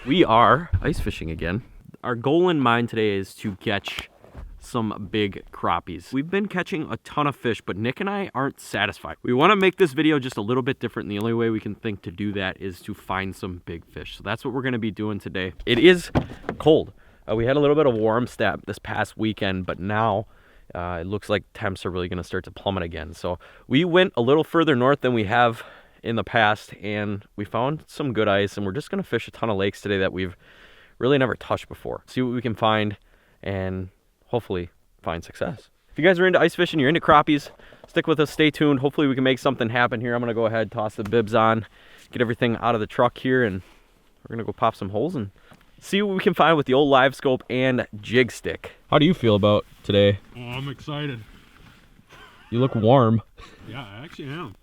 We are ice fishing again. Our goal in mind today is to catch some big crappies. We've been catching a ton of fish, but Nick and I aren't satisfied. We want to make this video just a little bit different, and the only way we can think to do that is to find some big fish. So that's what we're going to be doing today. It is cold. We had a little bit of warm snap this past weekend, but now it looks like temps are really going to start to plummet again. So we went a little further north than we have in the past, and we found some good ice, and we're just going to fish a ton of lakes today that we've really never touched before. See what we can find and hopefully find success. If you guys are into ice fishing, you're into crappies, stick with us, stay tuned. Hopefully we can make something happen here. I'm gonna go ahead, toss the bibs on, get everything out of the truck here, and we're gonna go pop some holes and see what we can find with the old live scope and jig stick. How do you feel about today? Oh, I'm excited. You look warm. Yeah, I actually am.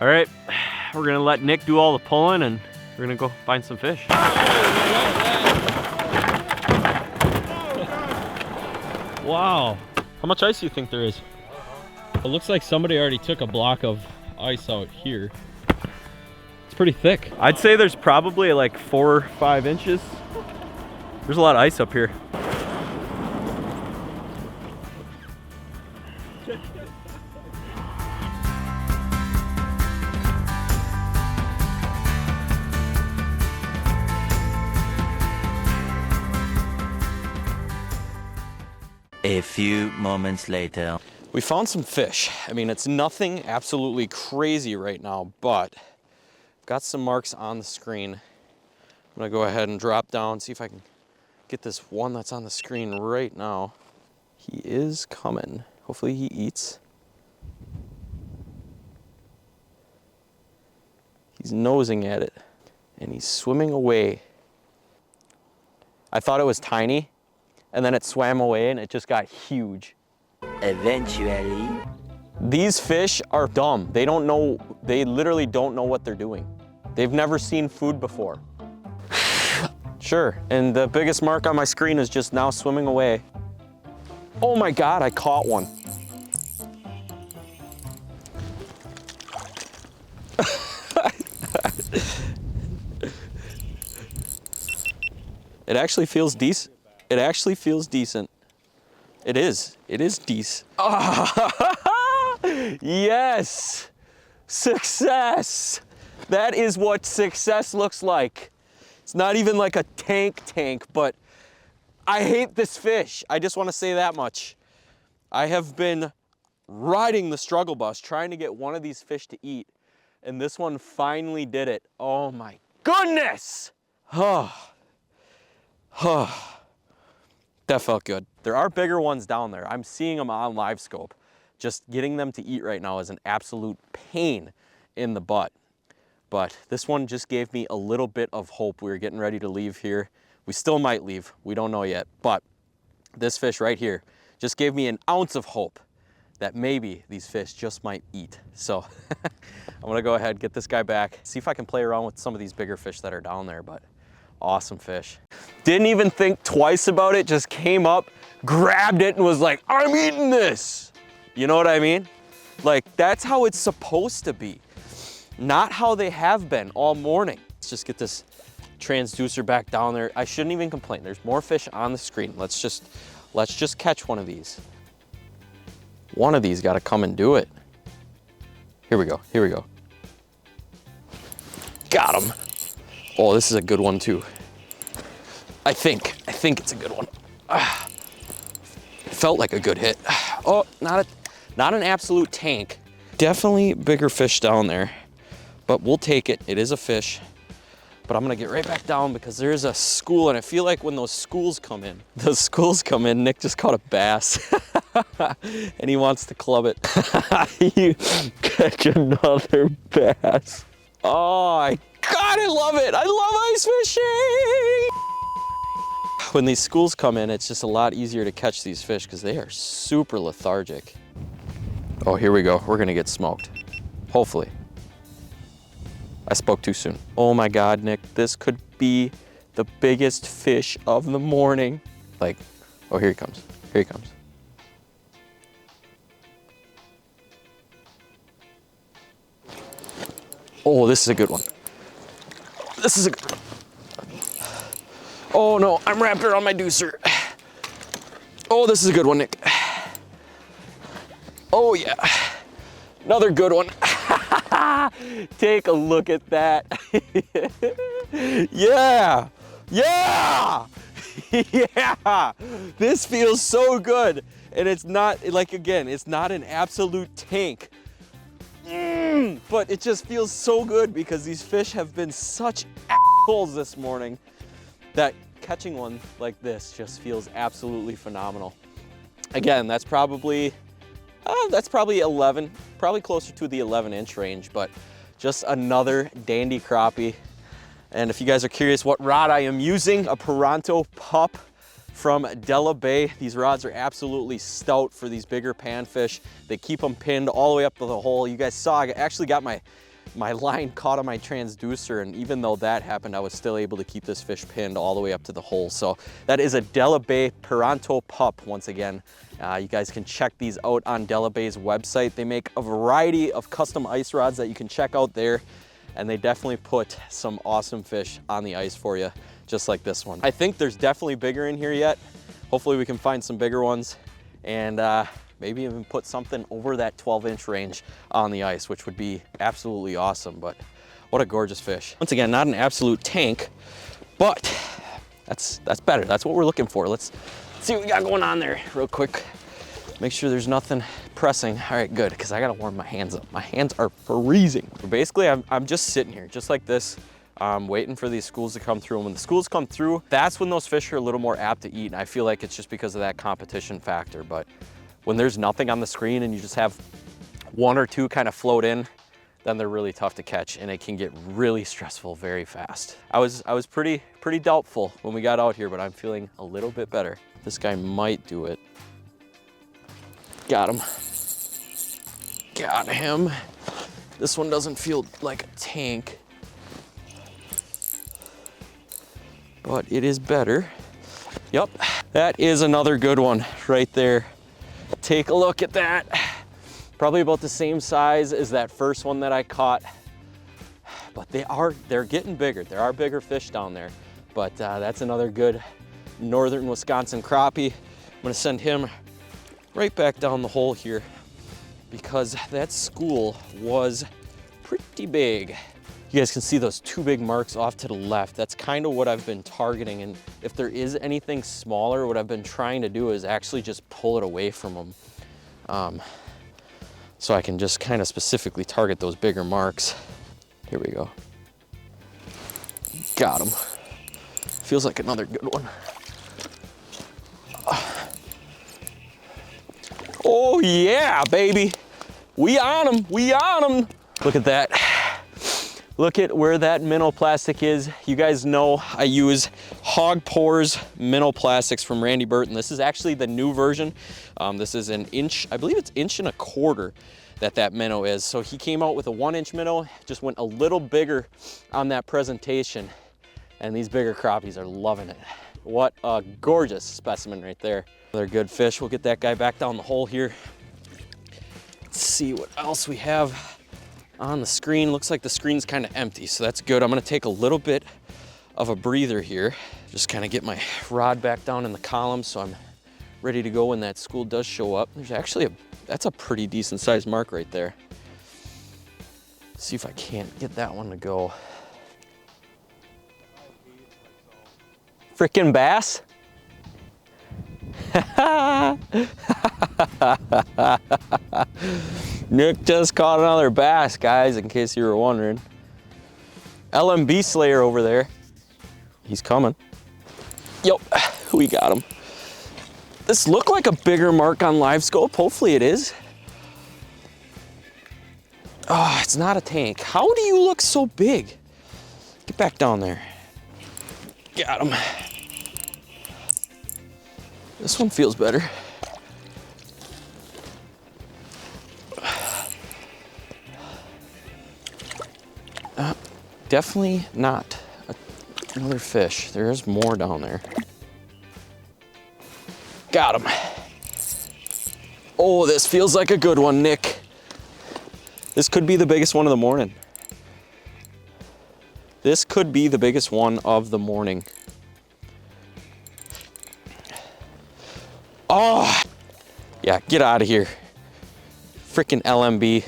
All right, we're gonna let Nick do all the pulling and we're gonna go find some fish. Wow, how much ice do you think there is? It looks like somebody already took a block of ice out here. It's pretty thick. I'd say there's probably like 4 or 5 inches. There's a lot of ice up here. A few moments later. We found some fish. I mean, it's nothing absolutely crazy right now, but I've got some marks on the screen. I'm gonna go ahead and drop down, see if I can get this one that's on the screen right now. He is coming. Hopefully he eats. He's nosing at it and he's swimming away. I thought it was tiny, and then it swam away and it just got huge. Eventually. These fish are dumb. They don't know, they literally don't know what they're doing. They've never seen food before. Sure, and the biggest mark on my screen is just now swimming away. Oh my God, I caught one. It actually feels decent. It actually feels decent. It is decent. Oh, yes, success. That is what success looks like. It's not even like a tank, but I hate this fish. I just want to say that much. I have been riding the struggle bus trying to get one of these fish to eat, and this one finally did it. Oh my goodness. That felt good. There are bigger ones down there. I'm seeing them on live scope. Just getting them to eat right now is an absolute pain in the butt. But this one just gave me a little bit of hope. We were getting ready to leave here. We still might leave. We don't know yet. But this fish right here just gave me an ounce of hope that maybe these fish just might eat. So I'm gonna go ahead, get this guy back, see if I can play around with some of these bigger fish that are down there. But awesome fish. Didn't even think twice about it, just came up, grabbed it and was like, I'm eating this. You know what I mean? Like, that's how it's supposed to be. Not how they have been all morning. Let's just get this transducer back down there. I shouldn't even complain. There's more fish on the screen. Let's just catch one of these. One of these gotta come and do it. Here we go, here we go. Got him. Oh, this is a good one too. I think it's a good one. It felt like a good hit. Oh, not an absolute tank. Definitely bigger fish down there, but we'll take it. It is a fish, but I'm gonna get right back down because there is a school, and I feel like when those schools come in, Nick just caught a bass and he wants to club it. You catch another bass. Oh, God, I love it. I love ice fishing. When these schools come in, it's just a lot easier to catch these fish because they are super lethargic. Oh, here we go. We're gonna get smoked. Hopefully. I spoke too soon. Oh my God, Nick, this could be the biggest fish of the morning. Like, oh, here he comes. Here he comes. Oh, this is a good one. This is a good one. Oh no, I'm wrapped around my deucer. Oh, this is a good one, Nick. Oh yeah, another good one. Take a look at that. Yeah, yeah, yeah. This feels so good. And it's not, like, again, it's not an absolute tank. But it just feels so good because these fish have been such assholes this morning that catching one like this just feels absolutely phenomenal. Again, that's probably 11, probably closer to the 11-inch range, but just another dandy crappie. And if you guys are curious what rod I am using, a Paranto Pup from Della Bay. These rods are absolutely stout for these bigger panfish. They keep them pinned all the way up to the hole. You guys saw, I actually got my line caught on my transducer, and even though that happened, I was still able to keep this fish pinned all the way up to the hole. So that is a Della Bay Paranto Pup once again. You guys can check these out on Della Bay's website. They make a variety of custom ice rods that you can check out there, and they definitely put some awesome fish on the ice for you, just like this one. I think there's definitely bigger in here yet. Hopefully we can find some bigger ones and maybe even put something over that 12-inch range on the ice, which would be absolutely awesome. But what a gorgeous fish. Once again, not an absolute tank, but that's better. That's what we're looking for. Let's see what we got going on there real quick. Make sure there's nothing pressing. All right, good, because I gotta warm my hands up. My hands are freezing. But basically, I'm just sitting here, just like this, waiting for these schools to come through. And when the schools come through, that's when those fish are a little more apt to eat. And I feel like it's just because of that competition factor. But when there's nothing on the screen and you just have one or two kind of float in, then they're really tough to catch, and it can get really stressful very fast. I was pretty doubtful when we got out here, but I'm feeling a little bit better. This guy might do it. Got him. Got him. This one doesn't feel like a tank, but it is better. Yep, that is another good one right there. Take a look at that. Probably about the same size as that first one that I caught, but they're getting bigger. There are bigger fish down there, but that's another good northern Wisconsin crappie. I'm gonna send him right back down the hole here because that school was pretty big. You guys can see those two big marks off to the left. That's kind of what I've been targeting. And if there is anything smaller, what I've been trying to do is actually just pull it away from them. So I can just kind of specifically target those bigger marks. Here we go. Got him. Feels like another good one. Oh yeah, baby. We on them, we on them. Look at that. Look at where that minnow plastic is. You guys know I use Hawg Pores minnow plastics from Randy Burton. This is actually the new version. This is an inch, I believe it's 1.25 inches that minnow is. So he came out with a 1-inch minnow, just went a little bigger on that presentation. And these bigger crappies are loving it. What a gorgeous specimen right there. Another good fish. We'll get that guy back down the hole here. Let's see what else we have on the screen. Looks like the screen's kind of empty, so that's good. I'm gonna take a little bit of a breather here. Just kind of get my rod back down in the column so I'm ready to go when that school does show up. There's actually that's a pretty decent sized mark right there. Let's see if I can't get that one to go. Frickin' bass? Nick just caught another bass, guys, in case you were wondering. LMB Slayer over there. He's coming. Yep, we got him. This looked like a bigger mark on live scope. Hopefully it is. Oh, it's not a tank. How do you look so big? Get back down there. Got him. This one feels better. Definitely not a Another fish. There's more down there. Got him. Oh, this feels like a good one, Nick. This could be the biggest one of the morning. This could be the biggest one of the morning. Oh, yeah, get out of here. Freaking LMB.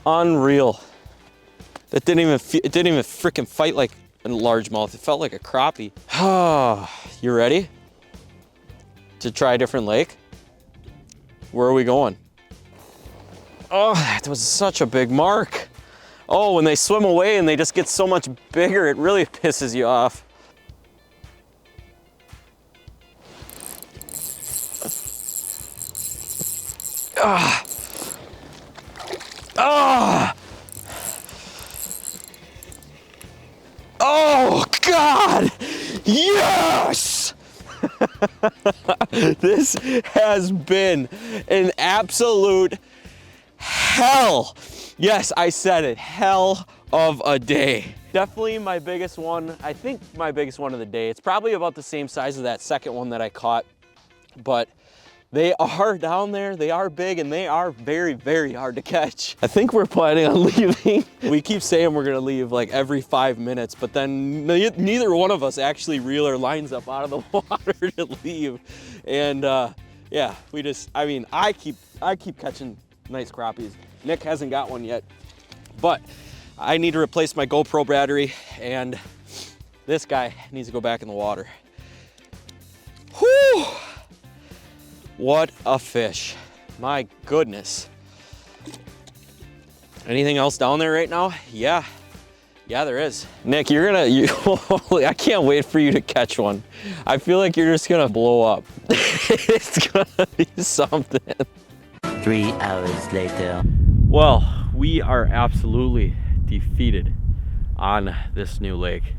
Unreal. That didn't even freaking fight like a largemouth. It felt like a crappie. You ready to try a different lake? Where are we going? Oh, that was such a big mark. Oh, when they swim away and they just get so much bigger, it really pisses you off. Ah. Ah. Oh, God. Yes. This has been an absolute hell. Yes, I said it. Hell of a day. Definitely my biggest one. I think my biggest one of the day. It's probably about the same size as that second one that I caught, but they are down there, they are big, and they are very, very hard to catch. I think we're planning on leaving. We keep saying we're gonna leave like every 5 minutes, but then neither one of us actually reel our lines up out of the water to leave. And yeah, we just, I mean, I keep catching nice crappies. Nick hasn't got one yet, but I need to replace my GoPro battery, and this guy needs to go back in the water. Whew! What a fish. My goodness. Anything else down there right now? Yeah, there is. Nick, I can't wait for you to catch one. I feel like you're just gonna blow up. It's gonna be something. 3 hours later. Well, we are absolutely defeated on this new lake.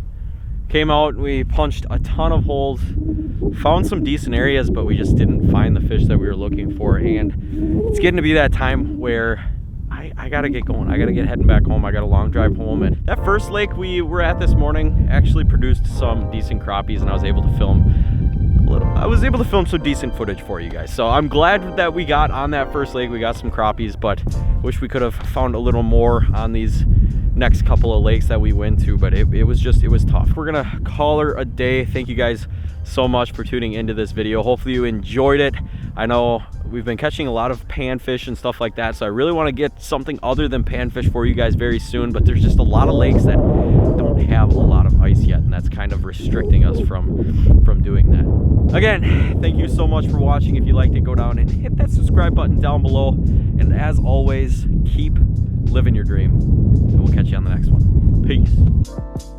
Came out, we punched a ton of holes, found some decent areas, but we just didn't find the fish that we were looking for. And it's getting to be that time where I gotta get going. I gotta get heading back home. I got a long drive home. And that first lake we were at this morning actually produced some decent crappies, and I was able to film some decent footage for you guys. So I'm glad that we got on that first lake. We got some crappies, but wish we could have found a little more on these next couple of lakes that we went to, but it was tough. We're gonna call her a day. Thank you guys so much for tuning into this video. Hopefully you enjoyed it. I know we've been catching a lot of panfish and stuff like that, so I really want to get something other than panfish for you guys very soon, but there's just a lot of lakes that don't have a lot of ice yet, and that's kind of restricting us from doing that. Again, thank you so much for watching. If you liked it, go down and hit that subscribe button down below, and as always, keep living your dream, and we'll catch you on the next one. Peace.